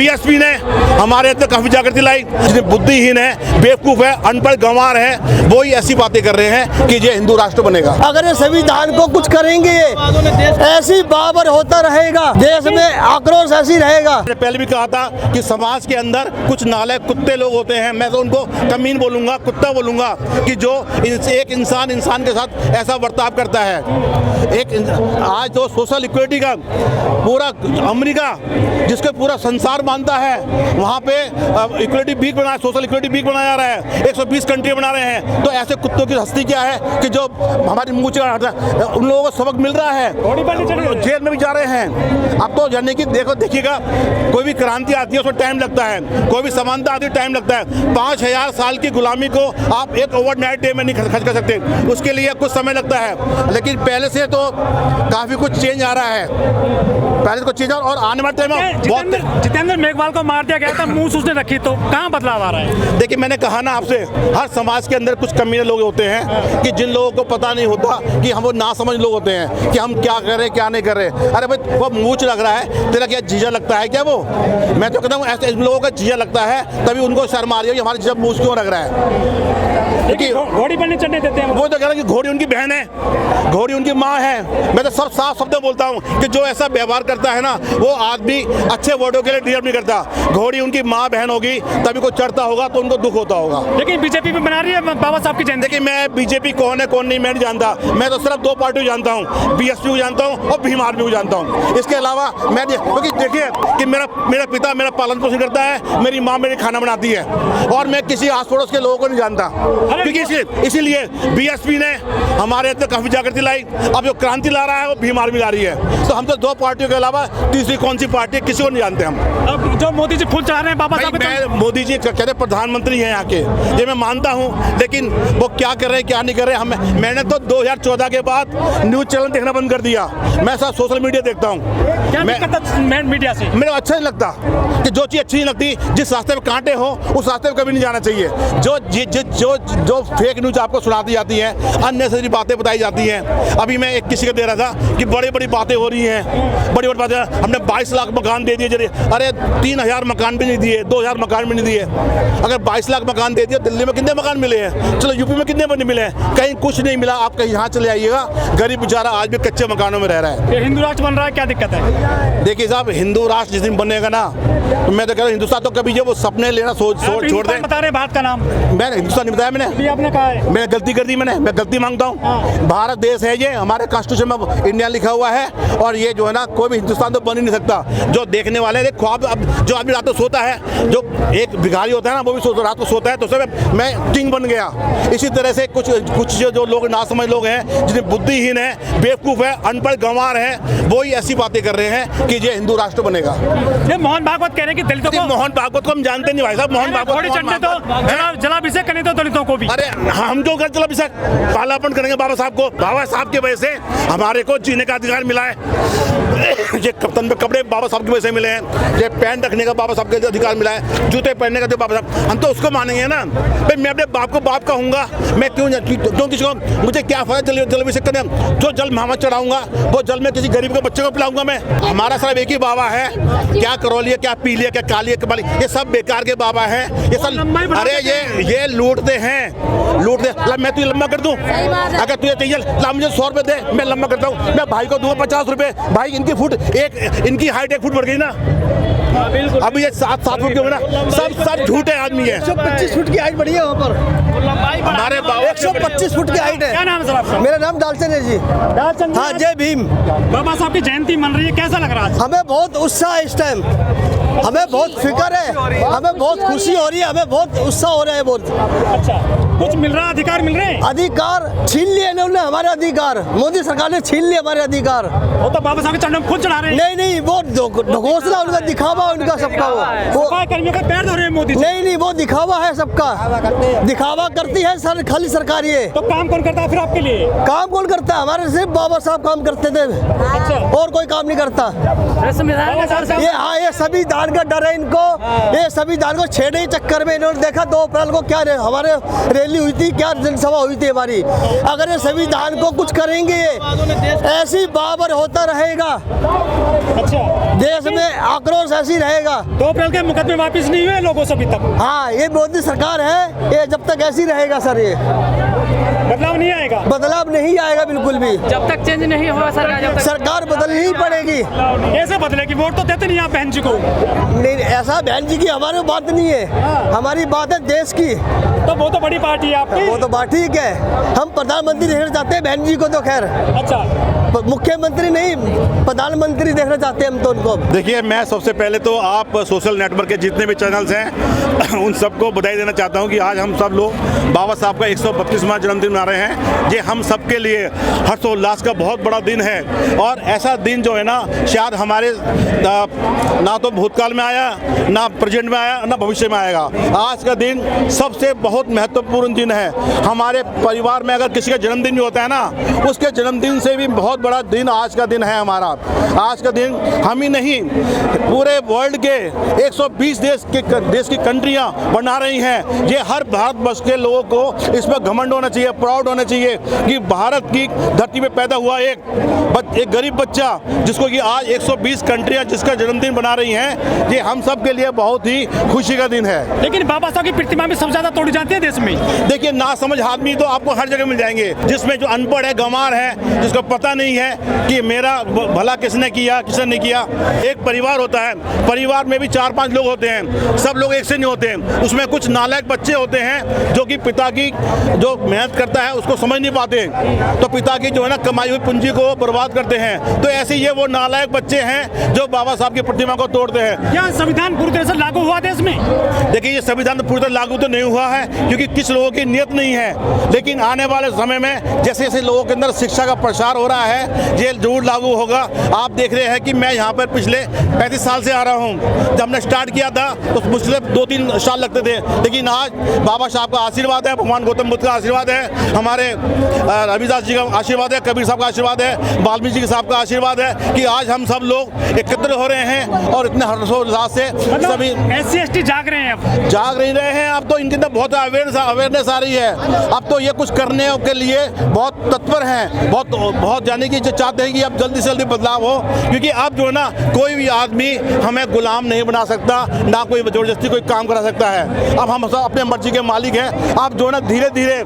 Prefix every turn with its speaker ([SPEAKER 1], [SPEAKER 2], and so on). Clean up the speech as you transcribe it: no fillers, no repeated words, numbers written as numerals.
[SPEAKER 1] BSP ने हमारे अंदर काफी जागृति लाई। जितने बुद्धिहीन है, बेवकूफ है, अनपढ़ गंवार है, वो ही ऐसी बातें कर रहे हैं कि ये हिंदू राष्ट्र बनेगा।
[SPEAKER 2] अगर ये संविधान को कुछ करेंगे ऐसी बाबर होता रहेगा, देश में आक्रोश ऐसी रहेगा।
[SPEAKER 1] पहले भी कहा था कि समाज के अंदर कुछ नालायक कुत्ते लोग होते हैं, मैं तो उनको कमीन बोलूंगा, कुत्ता बोलूंगा, कि जो एक इंसान के साथ ऐसा बर्ताव करता है। आज तो सोशल इक्वलिटी का पूरा अमेरिका, जिसके पूरा संसार मानता है, वहाँ पे इक्वलिटी वीक बनाया, सोशल इक्वलिटी वीक बनाया जा रहा है। 120 कंट्री बना रहे हैं। तो ऐसे कुत्तों की हस्ती क्या है कि जो हमारी मुँह से उन लोगों को सबक मिल रहा है, जेल में भी जा रहे हैं। अब तो जानने की देखिएगा, कोई भी क्रांति आती है उसमें टाइम लगता है, कोई भी समानता आती है टाइम लगता है। 5000 साल की गुलामी को आप एक ओवरनाइट डे में नहीं खर्च कर सकते, उसके लिए कुछ समय लगता है। लेकिन पहले से तो काफी कुछ चेंज आ रहा है, पहले से कुछ चेंज और आने वाले टाइम में बहुत।
[SPEAKER 3] जितेंद्र मेघवाल को मार दिया गया था, मुंह उसने रखी, तो कहाँ बदलाव आ रहा है?
[SPEAKER 1] देखिए, मैंने कहा ना आपसे, हर समाज के अंदर कुछ कमीने लोग होते हैं कि जिन लोगों को पता नहीं होता, कि हम वो ना समझ लोग होते हैं कि हम क्या कर रहे हैं क्या नहीं कर रहे। अरे भाई, वो मूंछ लग रहा है, तेरा क्या जीजा लगता है क्या? वो मैं तो कहता हूँ ऐसे लोगों का जीजा लगता है, तभी उनको शर्म आ रही है कि हमारा जीजा मूंछ क्यों लग रहा है।
[SPEAKER 3] घोड़ी पर नहीं चढ़ने देते हैं।
[SPEAKER 1] वो तो कह रहा है कि घोड़ी उनकी बहन है, घोड़ी उनकी माँ है। मैं तो सब साफ शब्द बोलता हूँ कि जो ऐसा व्यवहार करता है ना, वो आदमी अच्छे वर्डों के लिए डिजर्व नहीं करता। घोड़ी उनकी माँ बहन होगी, तभी कोई चढ़ता होगा तो उनको दुख होता होगा।
[SPEAKER 3] लेकिन बीजेपी भी बना रही है बाबा साहब की जयंती।
[SPEAKER 1] देखिए, मैं बीजेपी कौन है कौन नहीं मैं नहीं जानता, मैं तो सिर्फ 2 पार्टी जानता हूँ, बीएसपी को जानता हूँ और भीम आर्मी को जानता हूँ। इसके अलावा मैं, क्योंकि देखिए कि मेरा पिता मेरा पालन पोषण करता है, मेरी माँ मेरी खाना बनाती है, और मैं किसी आस पड़ोस के लोगों को नहीं जानता। क्योंकि इसीलिए बीएसपी ने हमारे अंदर काफी जागृति लाई। अब जो क्रांति ला रहा है वो भीम आर्मी ला रही है। तो हम तो 2 पार्टियों के अलावा तीसरी कौन सी पार्टी है किसी को नहीं जानते हम।
[SPEAKER 3] अब जो मोदी जी फूल चढ़ा रहे हैं बाबा साहब,
[SPEAKER 1] मोदी जी कहते प्रधानमंत्री हैं यहाँ के, ये मैं मानता हूँ, लेकिन वो क्या कर रहे हैं क्या नहीं कर रहे हैं। मैंने तो 2014 के बाद न्यूज चैनल देखना बंद कर दिया, मैं सब सोशल मीडिया देखता हूँ।
[SPEAKER 3] मीडिया से मेरे
[SPEAKER 1] अच्छा नहीं लगता कि जो चीज़ अच्छी नहीं लगती, जिस रास्ते में कांटे हो उस रास्ते में कभी नहीं जाना चाहिए। जो फेक न्यूज आपको सुनाती जाती है, अननेसेसरी बातें बताई जाती हैं। अभी मैं एक किसी को दे रहा था कि बड़ी बड़ी बातें हो रही हैं, बड़ी बातें। हमने 22 लाख मकान दे दिए, अरे 3000 मकान भी नहीं दिए, 2000 मकान भी नहीं दिए। अगर 22 लाख मकान दे दिए, दिल्ली में कितने मकान मिले हैं? चलो यूपी में कितने बने मिले हैं? कहीं कुछ नहीं मिला। आप कहीं यहाँ चले आइएगा, गरीब बेचारा आज भी कच्चे मकानों में रह रहा है।
[SPEAKER 3] हिंदू राष्ट्र बन रहा है, क्या दिक्कत है?
[SPEAKER 1] देखिए साहब, हिंदू राष्ट्र जिस दिन बनेगा ना, तो मैं तो कह रहा हूँ हिंदुस्तान तो कभी वो सपने लेना छोड़ दे।
[SPEAKER 3] बता रहे भारत का नाम,
[SPEAKER 1] मैंने हिंदुस्तान नहीं बताया, मैंने
[SPEAKER 3] आपने कहा है।
[SPEAKER 1] मैंने गलती कर दी, मैं गलती मांगता हूँ। भारत देश है, ये हमारे कॉन्स्टिट्यूशन में इंडिया लिखा हुआ है, और ये जो है ना, कोई भी हिंदुस्तान तो बन ही नहीं सकता। जो देखने वाले ख्वाब, जो आदमी रात को सोता है, जो एक भिखारी होता है ना, वो भी रात को सोता है तो सब मैं किंग बन गया। इसी तरह से कुछ जो लोग ना समझ लोग हैं, जितने बुद्धिहीन है, बेवकूफ है, अनपढ़ गंवार है, वो ही ऐसी बातें कर रहे हैं कि ये हिंदू राष्ट्र बनेगा।
[SPEAKER 3] मोहन भागवत कह रहे हैं कि दलितों को,
[SPEAKER 1] मोहन भागवत को हम जानते नहीं भाई साहब। मोहन भागवत
[SPEAKER 3] जलाभिषेक करने तो दलितों को भी,
[SPEAKER 1] अरे हम जो कर जलाभिषेक पालापन करेंगे बाबा साहब को। बाबा साहब की वजह से हमारे को जीने का अधिकार मिला है। ये कप्तान पे कपड़े बाबा साहब की वजह से मिले हैं, ये पैंट रखने का बाबा साहब के अधिकार मिला है, जूते पहनने का तो बाबा साहब, हम तो उसको मानेंगे ना भाई। मैं अपने बाप को बाप कहूँगा, मैं क्यों किसी को, मुझे क्या फर्क जलाभिषेक करने, जो जल महामत चढ़ाऊंगा वो जल में किसी गरीब के बच्चे को पिलाऊंगा मैं। हमारा सिर्फ एक ही बाबा है, क्या करो लिया, क्या पी लिया, क्या खा लिया, ये सब बेकार के बाबा है ये सब। अरे ये लूटते हैं, लूटते। मैं तुझे लंबा कर दूं, अगर तुझे चाहिए ला मुझे 100 रुपए दे, मैं लंबा करता हूँ। मैं भाई को दूंगा 50 रुपए। भाई इनकी हाइट 1 फुट बढ़ गई ना, अभी ये 7 फुट के ना, सब झूठे आदमी है।
[SPEAKER 2] 125 फुट की हाइट बढ़ी है वहाँ पर,
[SPEAKER 1] हमारे
[SPEAKER 2] 125 फुट की हाइट है।
[SPEAKER 3] क्या नाम है सर आपका?
[SPEAKER 2] मेरा नाम दालचंद है जी।
[SPEAKER 3] दालचंद,
[SPEAKER 2] हाँ, जय भीम।
[SPEAKER 3] बाबा साहब की जयंती मन रही है, कैसा लग रहा है?
[SPEAKER 2] हमें बहुत उत्साह है इस टाइम, हमें बहुत फिक्र है, हमें बहुत खुशी हो रही है, हमें बहुत उत्साह हो रहा है बहुत।
[SPEAKER 3] अच्छा, कुछ मिल रहा है, अधिकार मिल रहे हैं?
[SPEAKER 2] अधिकार छीन लिए इन्होंने हमारे अधिकार, मोदी सरकार ने छीन लिए हमारे अधिकार।
[SPEAKER 3] वो तो बाबा साहब के चरणों में खुद चढ़ा रहे हैं।
[SPEAKER 2] नहीं, वो घोषणा उनका, दिखावा उनका सबका, वो
[SPEAKER 3] कर्मियों का पैर धो रहे हैं मोदी।
[SPEAKER 2] नहीं, वो दिखावा है सबका, दिखावा करती है सर, खाली सरकार। ये
[SPEAKER 3] तो काम कौन करता है फिर आपके लिए?
[SPEAKER 2] काम कौन करता है? हमारे सिर्फ बाबा साहब काम करते थे। अच्छा, और कोई काम नहीं करता। ये संविधान का डर है इनको, ये संविधान को छेड़ने के चक्कर में इन्होंने देखा 2 अप्रैल को क्या हमारे रैली रैली हुई थी, क्या जनसभा हुई थी हमारी। अगर ये संविधान को कुछ करेंगे ऐसी बाबर होता रहेगा,
[SPEAKER 3] अच्छा,
[SPEAKER 2] देश में आक्रोश ऐसी रहेगा।
[SPEAKER 3] 2 अप्रैल के मुकदमे वापस नहीं हुए लोगों से अभी तक।
[SPEAKER 2] हाँ, ये मोदी सरकार है, ये जब तक ऐसी रहेगा सर, ये
[SPEAKER 3] बदलाव नहीं आएगा।
[SPEAKER 2] बदलाव नहीं आएगा बिल्कुल भी।
[SPEAKER 4] जब तक चेंज नहीं होगा सरकार, जब तक
[SPEAKER 2] सरकार बदलनी ही पड़ेगी।
[SPEAKER 3] कैसे बदलेगी? वोट तो देते नहीं आप बहन जी को।
[SPEAKER 2] नहीं, ऐसा बहन जी की हमारी बात नहीं है, हमारी बात है देश की।
[SPEAKER 3] तो वो तो बड़ी पार्टी है आपकी।
[SPEAKER 2] वो तो बात ठीक है, हम प्रधानमंत्री देखना चाहते हैं बहन जी को, तो खैर
[SPEAKER 3] अच्छा,
[SPEAKER 2] मुख्यमंत्री नहीं, प्रधानमंत्री देखना चाहते हैं हम तो उनको।
[SPEAKER 1] देखिए, मैं सबसे पहले तो आप सोशल नेटवर्क के जितने भी चैनल्स हैं उन सबको बधाई देना चाहता हूं कि आज हम सब लोग बाबा साहब का 132वां जन्मदिन मना रहे हैं। ये हम सब के लिए हर्षोल्लास का बहुत बड़ा दिन है और ऐसा दिन जो है ना, शायद हमारे ना तो भूतकाल में आया, ना प्रेजेंट में आया, ना भविष्य में आएगा। आज का दिन सबसे बहुत महत्वपूर्ण दिन है। हमारे परिवार में अगर किसी का जन्मदिन भी होता है ना, उसके जन्मदिन से भी बहुत बड़ा दिन आज का दिन है हमारा। आज का दिन हम ही नहीं, पूरे वर्ल्ड के 120 देश की कंट्रियां बना रही हैं। ये हर भारतवर्ष के लोगों को इस पर घमंड होना चाहिए, प्राउड होना चाहिए कि भारत की धरती पे पैदा हुआ एक गरीब बच्चा, जिसको कि आज 120 कंट्रियां जिसका जन्मदिन बना रही हैं। ये हम सब के लिए बहुत ही खुशी का दिन है।
[SPEAKER 3] लेकिन बाबा साहब की प्रतिमा भी सबसे ज्यादा तोड़ी जाती है देश में।
[SPEAKER 1] देखिए, ना समझ आदमी तो आपको हर जगह मिल जाएंगे, जिसमें जो अनपढ़ है, गंवार है, जिसको पता नहीं है कि मेरा भला किसने किया, किसने नहीं किया। एक परिवार होता है, परिवार में भी 4-5 लोग होते हैं, सब लोग एक से नहीं होते हैं। उसमें कुछ नालायक बच्चे होते हैं जो कि पिता की जो मेहनत करता है उसको समझ नहीं पाते, तो पिता की जो है ना कमाई हुई पूंजी को बर्बाद करते हैं। तो ऐसे ये वो नालायक बच्चे हैं जो बाबा साहब की प्रतिमा को तोड़ते हैं।
[SPEAKER 3] क्या संविधान पूरी तरह से लागू हुआ देश में?
[SPEAKER 1] देखिए, ये संविधान तो पूरी तरह लागू तो नहीं हुआ है, क्योंकि किस लोगों की नियत नहीं है। लेकिन आने वाले समय में जैसे जैसे लोगों के अंदर शिक्षा का प्रसार हो रहा है, ये जरूर लागू होगा। आप देख रहे हैं कि मैं यहाँ पर पिछले 35 साल से आ रहा हूँ। जब हमने स्टार्ट किया था तो मुझसे 2-3 साल लगते थे, लेकिन आज बाबा साहब का आशीर्वाद है, भगवान गौतम बुद्ध का आशीर्वाद है, हमारे रविदास जी का आशीर्वाद है, कबीर साहब का आशीर्वाद है, वाल्मीकि साहब का आशीर्वाद है कि आज हम सब लोग एकत्र हो रहे हैं और इतने हर्षोल्लास से सभी
[SPEAKER 3] SC/ST जाग रहे हैं। अब
[SPEAKER 1] जाग नहीं रहे हैं। अब तो इनके अंदर बहुत अवेयरनेस आ रही है। अब तो ये कुछ करने के लिए बहुत तत्पर हैं, बहुत जाने की चाहते हैं कि अब जल्दी से जल्दी बदलाव हो, क्योंकि अब जो है ना कोई भी आदमी हमें गुलाम नहीं बना सकता, ना कोई जबरदस्ती कोई काम करा सकता है। अब हम सब अपने मर्जी के मालिक हैं। अब जो है ना धीरे धीरे